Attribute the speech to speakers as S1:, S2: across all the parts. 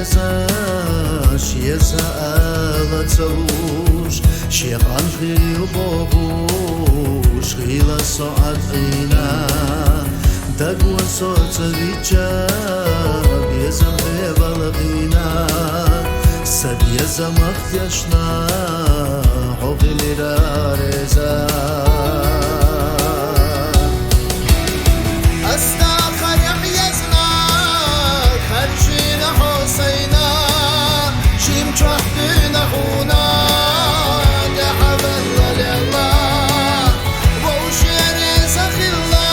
S1: يزاش يزالتوش شيخان خيري وبوش خيلا صعد غينا دقوة صوت بيجاب يزم ببلغينا سد يزم اختيشنا حغلي رارزا
S2: استاخر يحيزنا خرجينا حسينا شيم شحبنا خونا دحب الله لله ووشيري سخيلا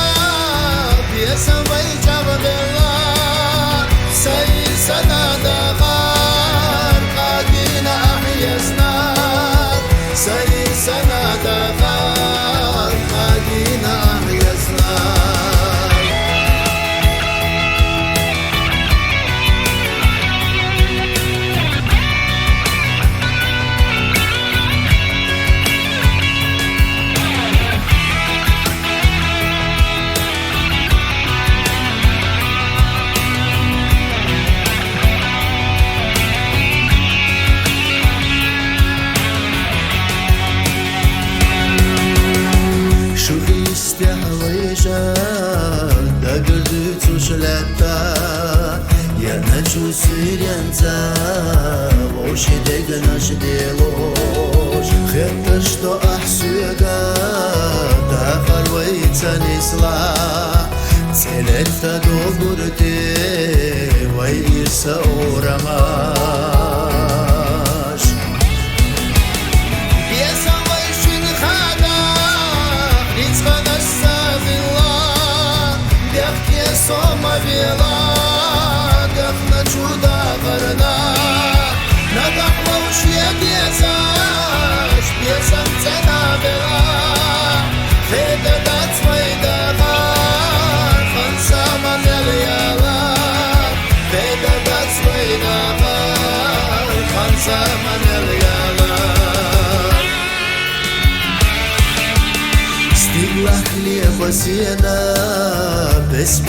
S2: بيسم بيجاب الله سير سنة دغار قادينا أحيزنا سير سنة دغار قادينا أحيزنا
S1: da gördü tuşletta ya nachu siryanza voshi de gnash delosh khetta shto ahsuga da farwaytan isla seletta dogurte way irsa uramash
S2: بيسا ويشين خادا رزقنا Сома вела, дохна чуда горна, надохла уж я безаш, песом цена вела, хеда дать свой дагар, ханса манельяла, хеда дать свой дагар, ханса манельяла.
S1: Стигла хлеба сена, без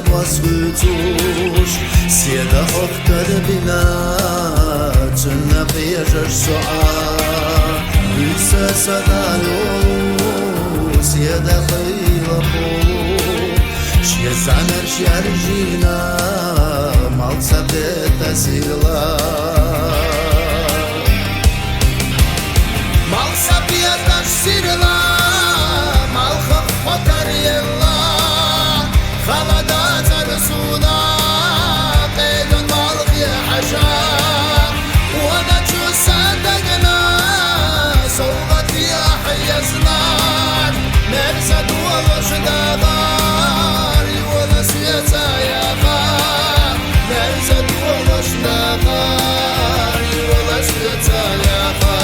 S1: восхитуш Седа октар бина, цунна бежаш суа Виса садалу, седа хейла пу Шьезанар шьяржина, малца бета сила
S2: Малца бета сила, малха хотар ела خلدات رسولا قيد مالك يا حشام وانا شو صدقنا صوغت يا حيزنا مرسد ورشد غار ولا سياسة يا غار مرسد ورشد غار ولا سياسة يا غار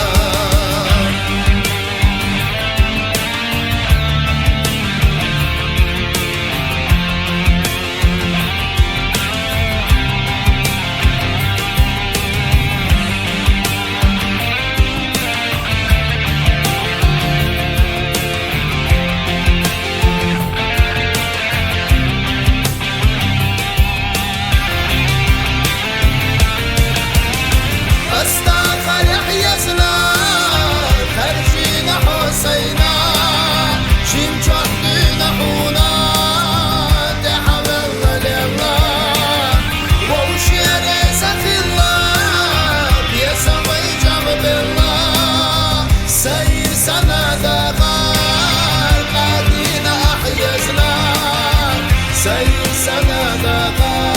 S2: سير سنة دقار